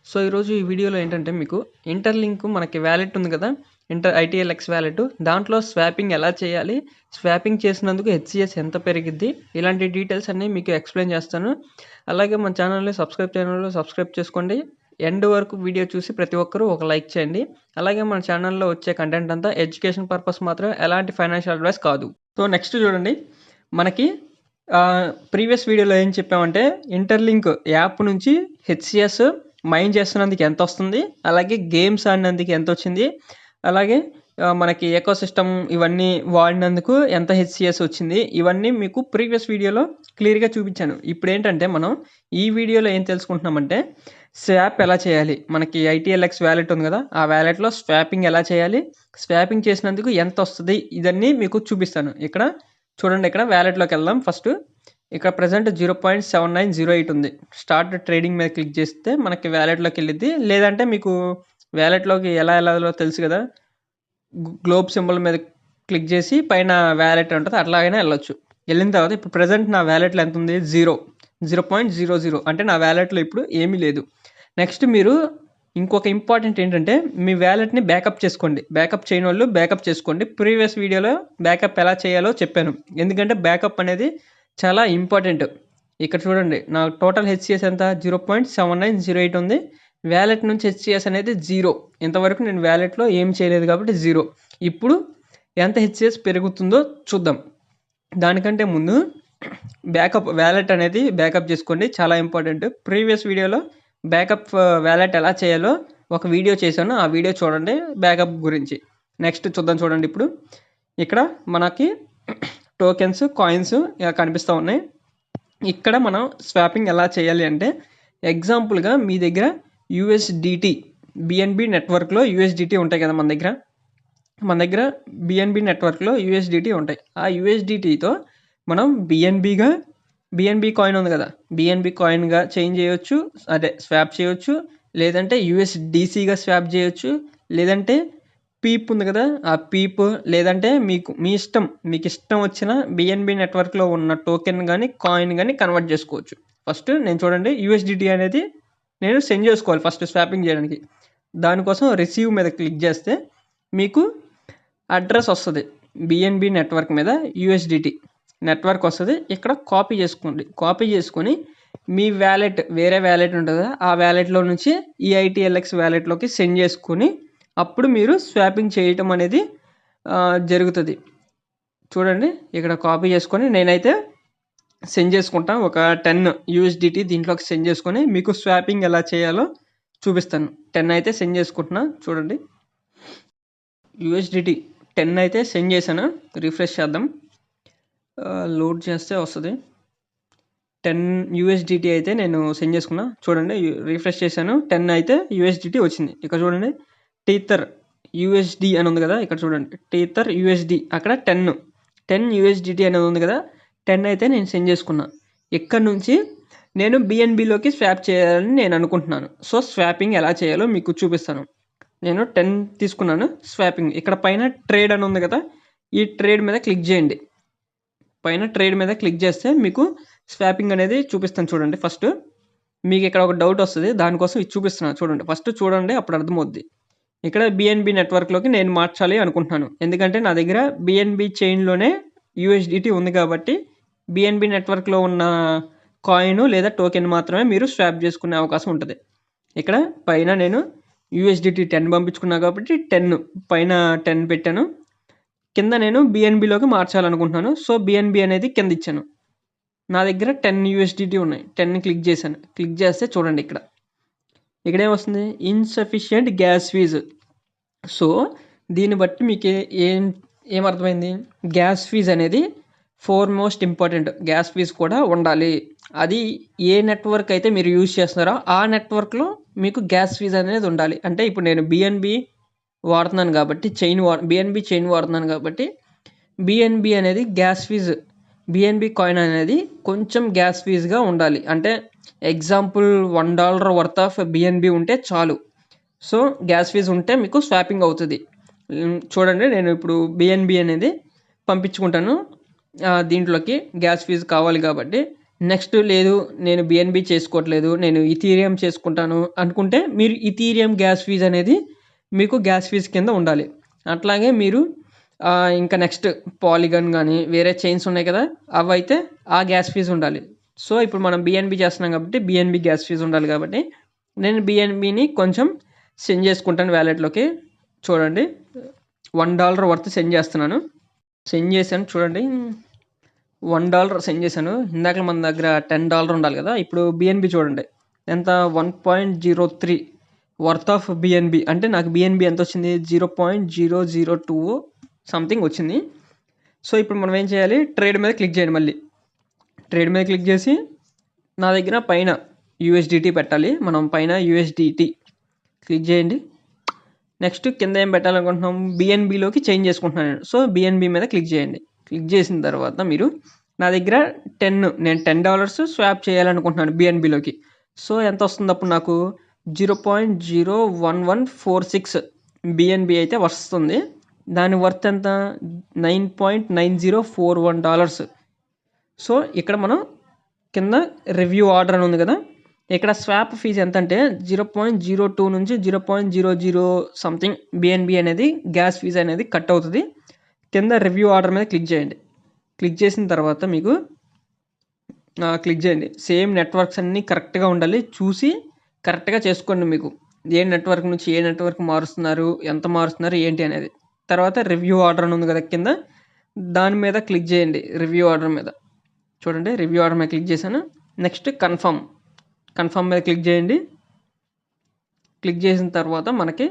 So, ఈరోజు ఈ వీడియోలో ఏంటంటే మీకు ఇంటర్‌లింక్ మనకి వాలెట్ ఉంది కదా! ITLX wallet. దాంట్లో స్వాపింగ్ ఎలా చేయాలి? స్వాపింగ్ చేసినందుకు హెచ్‌సిఎస్ ఎంత పెరిగిద్ది? ఇలాంటి డీటెయిల్స్ అన్నీ మీకు ఎక్స్‌ప్లెయిన్ చేస్తాను. అలాగే మన ఛానల్‌ని సబ్స్క్రైబ్ చేసుకోండి. ఎండ్ వరకు వీడియో చూసి ప్రతి ఒక్కరూ ఒక లైక్ చేయండి. అలాగే మన ఛానల్‌లో వచ్చే కంటెంట్ అంతా ఎడ్యుకేషన్ పర్పస్ మాత్రమే, ఎలాంటి ఫైనాన్షియల్ అడ్వైస్ కాదు. సో, నెక్స్ట్ చూడండి. మనకి ప్రీవియస్ వీడియోలో ఏం చెప్పామంటే ఇంటర్‌లింక్ యాప్ నుంచి హెచ్‌సిఎస్ మైన్ చేస్తున్నందుకు ఎంతొస్తుంది? అలాగే గేమ్స్ ఆడినందుకు ఎంతొచ్చింది? అలాగే మనకి ఎకోసిస్టమ్ ఇవన్నీ వాడినందుకు ఎంత హెచ్‌సిఎస్ వచ్చింది? ఇవన్నీ మీకు ప్రీవియస్ వీడియోలో క్లియర్‌గా చూపించాను. ఇప్పుడేంటంటే మనం ఈ వీడియోలో ఏం తెలుసుకుంటున్నామంటే స్వాప్ ఎలా చేయాలి? మనకి ఐటీఎల్ఎక్స్ వాలెట్ ఉంది కదా! ఆ వాలెట్‌లో స్వాపింగ్ ఎలా చేయాలి? స్వాపింగ్ చేసినందుకు ఎంతొస్తది? ఇదన్నీ మీకు చూపిస్తాను. ఇక్కడ చూడండి, ఇక్కడ వాలెట్‌లోకి వెళ్దాం ఫస్టు. ఇక్కడ ప్రెజెంట్ 0.7908 ఉంది. స్టార్ట్ ట్రేడింగ్ మీద క్లిక్ చేస్తే మనకి వాలెట్‌లోకి వెళ్ళిద్ది. లేదంటే మీకు వాలెట్‌లోకి ఎలా వెళ్ళాలో తెలుసు కదా! గ్లోబ్ సింబల్ మీద క్లిక్ చేసి పైన వాలెట్ ఉంటది. అట్లాగైనా వెళ్ళొచ్చు. వెళ్ళిన తర్వాత ఇప్పుడు ప్రెజెంట్ నా వాలెట్‌లో ఎంత ఉంది? 0.00 అంటే నా వాలెట్‌లో ఇప్పుడు ఏమీ లేదు. నెక్స్ట్ మీరు ఇంకొక ఇంపార్టెంట్ ఏంటంటే మీ వాలెట్‌ని బ్యాకప్ చేసుకోండి. బ్యాకప్ చేయనోళ్ళు బ్యాకప్ చేసుకోండి. ప్రీవియస్ వీడియోలో బ్యాకప్ ఎలా చేయాలో చెప్పాను. ఎందుకంటే బ్యాకప్ అనేది చాలా ఇంపార్టెంట్. ఇక్కడ చూడండి, నా టోటల్ హెచ్‌సిఎస్ ఎంత? 0.7908 ఉంది. వాలెట్ నుంచి హెచ్‌సిఎస్ అనేది 0. ఇంతవరకు నేను వాలెట్‌లో ఏం చేయలేదు కాబట్టి 0. ఇప్పుడు ఎంత హెచ్‌సిఎస్ పెరుగుతుందో చూద్దాం. దానికంటే ముందు వాలెట్ అనేది బ్యాకప్ చేసుకోండి. చాలా ఇంపార్టెంట్. ప్రీవియస్ వీడియోలో బ్యాకప్ వాలెట్ ఎలా చేయాలో ఒక వీడియో చేశాను. ఆ వీడియో చూడండి బ్యాకప్ గురించి. నెక్స్ట్ చూద్దాం. చూడండి, ఇప్పుడు ఇక్కడ మనకి టోకెన్స్, కాయిన్స్ ఇలా కనిపిస్తూ ఉన్నాయి. ఇక్కడ మనం స్వాపింగ్ ఎలా చేయాలి అంటే ఎగ్జాంపుల్‌గా మీ దగ్గర యూఎస్‌డిటీ, బిఎన్‌బి నెట్వర్క్‌లో యూఎస్‌డిటీ ఉంటాయి కదా! మన దగ్గర బిఎన్‌బి నెట్వర్క్‌లో యూఎస్‌డిటీ ఉంటాయి. ఆ యూఎస్‌డిటీతో మనం బిఎన్‌బి కాయిన్ ఉంది కదా! బిఎన్‌బి కాయిన్‌గా చేంజ్ చేయొచ్చు. స్వాప్ చేయొచ్చు. లేదంటే యూఎస్‌డిసిగా స్వాప్ చేయొచ్చు. లేదంటే పీప్ ఉంది కదా! ఆ పీప్, లేదంటే మీ ఇష్టం. మీకు ఇష్టం వచ్చిన బిఎన్‌బి నెట్వర్క్‌లో ఉన్న టోకెన్ గాని, కాయిన్ గాని కన్వర్ట్ చేసుకోవచ్చు. ఫస్ట్ నేను చూడండి, యూఎస్‌డిటీ అనేది నేను సెండ్ చేసుకోవాలి ఫస్ట్ స్వాపింగ్ చేయడానికి. దానికోసం రిసీవ్ మీద క్లిక్ చేస్తే మీకు అడ్రస్ వస్తది. బిఎన్‌బి నెట్వర్క్ మీద యూఎస్‌డిటీ నెట్వర్క్ వస్తది. ఇక్కడ కాపీ చేసుకోండి. కాపీ చేసుకొని మీ వేరే వాలెట్ ఉంటది కదా! ఆ వాలెట్‌లో నుంచి ఈ ఐటీఎల్ఎక్స్ వాలెట్‌లోకి సెండ్ చేసుకొని అప్పుడు మీరు స్వాపింగ్ చేయటం అనేది జరుగుతది. చూడండి, ఇక్కడ కాపీ చేసుకొని నేనైతే సెండ్ చేసుకుంటా. ఒక 10 యూఎస్‌డిటీ దీంట్లోకి సెండ్ చేసుకొని మీకు స్వాపింగ్ ఎలా చేయాలో చూపిస్తాను. 10 అయితే సెండ్ చేసుకుంటున్నా. చూడండి, యూఎస్‌డిటీ 10 అయితే సెండ్ చేశాను. రిఫ్రెష్ చేద్దాం. లోడ్ చేస్తే వస్తది. 10 యూఎస్‌డిటీ అయితే నేను సెండ్ చేసుకున్నా. చూడండి, రిఫ్రెష్ చేశాను. 10 అయితే యూఎస్‌డిటీ వచ్చింది. ఇక్కడ చూడండి, టీథర్ యూఎస్‌డి అని ఉంది కదా! ఇక్కడ చూడండి, టీథర్ యూఎస్‌డి అక్కడ 10 యూఎస్‌డిటీ అనేది ఉంది కదా! 10 అయితే నేను సెండ్ చేసుకున్నా. ఇక్కడ నుంచి నేను బిఎన్‌బిలోకి స్వాప్ చేయాలని నేను అనుకుంటున్నాను. సో, స్వాపింగ్ ఎలా చేయాలో మీకు చూపిస్తాను. నేను 10 తీసుకున్నాను స్వాపింగ్. ఇక్కడ పైన ట్రేడ్ అని ఉంది కదా! ఈ ట్రేడ్ మీద క్లిక్ చేయండి. పైన ట్రేడ్ మీద క్లిక్ చేస్తే మీకు స్వాపింగ్ అనేది చూపిస్తాను. చూడండి, ఫస్ట్ మీకు ఇక్కడ ఒక డౌట్ వస్తది. దానికోసం ఇది చూపిస్తున్నాను చూడండి. ఫస్ట్ చూడండి, అప్పుడు అర్థమవుద్ది. ఇక్కడ బిఎన్‌బి నెట్వర్క్‌లోకి నేను మార్చాలి అనుకుంటున్నాను. ఎందుకంటే నా దగ్గర బిఎన్‌బి చైన్‌లోనే యూఎస్‌డిటీ ఉంది కాబట్టి బిఎన్‌బి నెట్వర్క్‌లో ఉన్న కాయిన్ లేదా టోకెన్ మాత్రమే మీరు స్వాప్ చేసుకునే అవకాశం ఉంటది. ఇక్కడ పైన నేను యూఎస్‌డిటీ 10 పంపించుకున్నా కాబట్టి 10 పైన 10 పెట్టాను. కింద నేను బిఎన్‌బిలోకి మార్చాలనుకుంటున్నాను. సో, బిఎన్‌బి అనేది కింద ఇచ్చాను. నా దగ్గర 10 యూఎస్‌డిటీ ఉన్నాయి. 10 క్లిక్ చేశాను. క్లిక్ చేస్తే చూడండి, ఇక్కడేమొస్తుంది? Insufficient gas fees. సో, దీన్ని బట్టి మీకు ఏమర్థమైంది? గ్యాస్ ఫీజ్ అనేది మోస్ట్ ఇంపార్టెంట్. గ్యాస్ ఫీజ్ కూడా ఉండాలి. అది ఏ నెట్వర్క్ అయితే మీరు యూజ్ చేస్తున్నారో ఆ నెట్వర్క్‌లో మీకు గ్యాస్ ఫీజ్ అనేది ఉండాలి. అంటే ఇప్పుడు నేను బిఎన్‌బి వాడుతున్నాను కాబట్టి బిఎన్‌బి చైన్ వాడుతున్నాను కాబట్టి బిఎన్‌బి అనేది గ్యాస్ ఫీజ్, బిఎన్‌బి కాయిన్ అనేది కొంచెం గ్యాస్ ఫీజ్‌గా ఉండాలి. అంటే ఎగ్జాంపుల్ $1 వర్త్ ఆఫ్ బిఎన్‌బి ఉంటే చాలు. సో, గ్యాస్ ఫీజ్ ఉంటే మీకు స్వాపింగ్ అవుతది. చూడండి, నేను ఇప్పుడు బిఎన్‌బి అనేది పంపించుకుంటాను. దీంట్లోకి గ్యాస్ ఫీజ్ కావాలి కాబట్టి నెక్స్ట్ లేదు నేను బిఎన్బి చేసుకోవట్లేదు, నేను ఇథీరియం చేసుకుంటాను అనుకుంటే మీరు ఇథీరియం గ్యాస్ ఫీజ్ అనేది మీకు గ్యాస్ ఫీజ్ కింద ఉండాలి. అట్లాగే మీరు ఇంకా నెక్స్ట్ పాలిగన్ కానీ వేరే చైన్స్ ఉన్నాయి కదా, అవైతే ఆ గ్యాస్ ఫీజ్ ఉండాలి. సో ఇప్పుడు మనం బిఎన్బి చేస్తున్నాం కాబట్టి బిఎన్బి గ్యాస్ ఫీజ్ ఉండాలి. కాబట్టి నేను బిఎన్బిని కొంచెం సెండ్ చేసుకుంటాను వ్యాలెట్లోకి. చూడండి $1 వర్త్ సెండ్ చేస్తున్నాను. సెండ్ చేశాను చూడండి, $1 సెండ్ చేశాను. ఇందాక మన దగ్గర $10 ఉండాలి కదా, ఇప్పుడు బిఎన్బి చూడండి ఎంత 1.03 వర్త్ ఆఫ్ బిఎన్బి. అంటే నాకు బిఎన్బి ఎంత వచ్చింది, 0.002 సంథింగ్ వచ్చింది. సో ఇప్పుడు మనం ఏం చేయాలి, ట్రేడ్ మీద క్లిక్ చేయండి. మళ్ళీ ట్రేడ్ మీద క్లిక్ చేసి నా దగ్గర పైన యూఎస్డిటీ పెట్టాలి. మనం పైన యూఎస్డిటీ క్లిక్ చేయండి. నెక్స్ట్ కింద ఏం పెట్టాలనుకుంటున్నాం, బిఎన్బిలోకి చేంజ్ చేసుకుంటున్నాను. సో బిఎన్బి మీద క్లిక్ చేయండి. క్లిక్ చేసిన తర్వాత మీరు నా దగ్గర నేను $10 స్వాప్ చేయాలనుకుంటున్నాను బిఎన్బిలోకి. సో ఎంత వస్తుంది అప్పుడు నాకు 0.01146 బిఎన్బి అయితే వస్తుంది. దాని వర్త్ ఎంత, $9.9041. సో ఇక్కడ మనం కింద రివ్యూ ఆర్డర్ అని ఉంది కదా, ఇక్కడ స్వాప్ ఫీజ్ ఎంత అంటే 0.02 నుంచి 0.00 సంథింగ్ బిఎన్బి అనేది గ్యాస్ ఫీజ్ అనేది కట్ అవుతుంది. కింద రివ్యూ ఆర్డర్ మీద క్లిక్ చేయండి. క్లిక్ చేసిన తర్వాత మీకు క్లిక్ చేయండి. సేమ్ నెట్వర్క్స్ అన్నీ కరెక్ట్గా ఉండాలి, చూసి కరెక్ట్గా చేసుకోండి. మీకు ఏ నెట్వర్క్ నుంచి ఏ నెట్వర్క్ మారుస్తున్నారు, ఎంత మారుస్తున్నారు ఏంటి అనేది. తర్వాత రివ్యూ ఆర్డర్ అని ఉంది కదా కింద, దాని మీద క్లిక్ చేయండి. రివ్యూ ఆర్డర్ మీద చూడండి, రివ్యూ ఆర్డర్ మీద క్లిక్ చేశాను. నెక్స్ట్ కన్ఫర్మ్ మీద క్లిక్ చేయండి. క్లిక్ చేసిన తర్వాత మనకి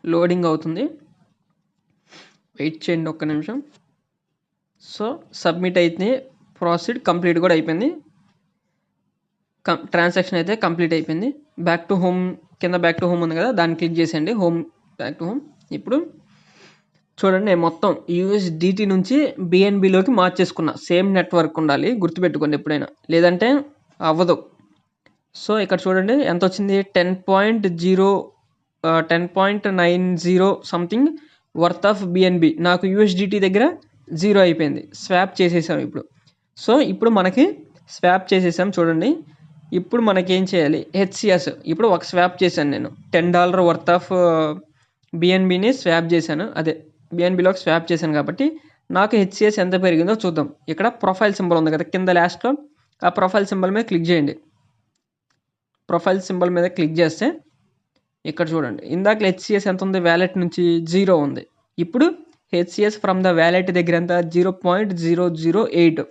లోడింగ్ అవుతుంది. వెయిట్ చేయండి ఒక్క నిమిషం. సో సబ్మిట్ అయితే ప్రాసెస్ కంప్లీట్ కూడా అయిపోయింది. ట్రాన్సాక్షన్ అయితే కంప్లీట్ అయిపోయింది. బ్యాక్ టు హోమ్ కింద బ్యాక్ టు హోమ్ ఉంది కదా, దాన్ని క్లిక్ చేసేయండి. Back to home. ఇప్పుడు చూడండి నేను మొత్తం యూఎస్డిటీ నుంచి బిఎన్బిలోకి మార్చేసుకున్నా. సేమ్ నెట్వర్క్ ఉండాలి, గుర్తుపెట్టుకోండి ఎప్పుడైనా, లేదంటే అవ్వదు. సో ఇక్కడ చూడండి ఎంత వచ్చింది, 10.90 సంథింగ్ వర్త్ ఆఫ్ బిఎన్బి. నాకు యూఎస్డిటీ దగ్గర 0 అయిపోయింది. స్వాప్ చేసేసాం ఇప్పుడు. సో ఇప్పుడు మనకి స్వాప్ చేసేసాం చూడండి. ఇప్పుడు మనకి ఏం చేయాలి, హెచ్సిఎస్. ఇప్పుడు ఒక స్వాప్ చేశాను నేను, $10 వర్త్ ఆఫ్ బిఎన్బిని స్వాప్ చేశాను. అదే బిఎన్బిలోకి స్వాప్ చేశాను కాబట్టి నాకు హెచ్సిఎస్ ఎంత పెరిగిందో చూద్దాం. ఇక్కడ ప్రొఫైల్ సింబల్ ఉంది కదా కింద లాస్ట్లో, ఆ ప్రొఫైల్ సింబల్ మీద క్లిక్ చేయండి. ప్రొఫైల్ సింబల్ మీద క్లిక్ చేస్తే ఇక్కడ చూడండి ఇందాక హెచ్సిఎస్ ఎంత ఉంది, వ్యాలెట్ నుంచి 0 ఉంది. ఇప్పుడు హెచ్సిఎస్ ఫ్రమ్ ద వ్యాలెట్ దగ్గర ఎంత, 0.008.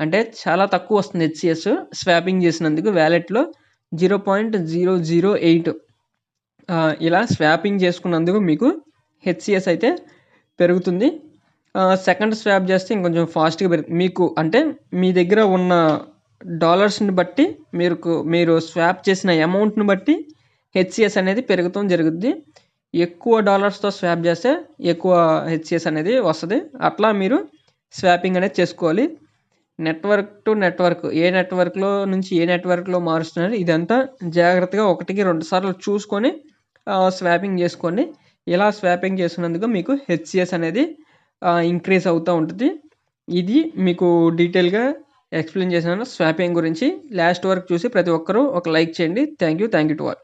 అంటే చాలా తక్కువ వస్తుంది హెచ్సిఎస్ స్వాపింగ్ చేసినందుకు. వ్యాలెట్లో 0.008 ఇలా స్వాపింగ్ చేసుకున్నందుకు మీకు హెచ్సిఎస్ అయితే పెరుగుతుంది. సెకండ్ స్వాప్ చేస్తే ఇంకొంచెం ఫాస్ట్గా పెరుగుతుంది మీకు. అంటే మీ దగ్గర ఉన్న డాలర్స్ని బట్టి మీరు స్వాప్ చేసిన అమౌంట్ని బట్టి హెచ్సిఎస్ అనేది పెరుగుతూ జరుగుద్ది. ఎక్కువ డాలర్స్తో స్వాప్ చేస్తే ఎక్కువ హెచ్సిఎస్ అనేది వస్తుంది. అట్లా మీరు స్వాపింగ్ అనేది చేసుకోవాలి. నెట్వర్క్ టు నెట్వర్క్, ఏ నెట్వర్క్లో నుంచి ఏ నెట్వర్క్లో మారుస్తున్నారు ఇదంతా జాగ్రత్తగా 1-2 సార్లు చూసుకొని స్వాపింగ్ చేసుకోండి. ఇలా స్వాపింగ్ చేసినందుకు మీకు హెచ్సిఎస్ అనేది ఇంక్రీజ్ అవుతూ ఉంటుంది. ఇది మీకు డీటెయిల్గా ఎక్స్ప్లెయిన్ చేశాను స్వాపింగ్ గురించి. లాస్ట్ వరకు చూసి ప్రతి ఒక్కరూ ఒక లైక్ చేయండి. Thank you to all.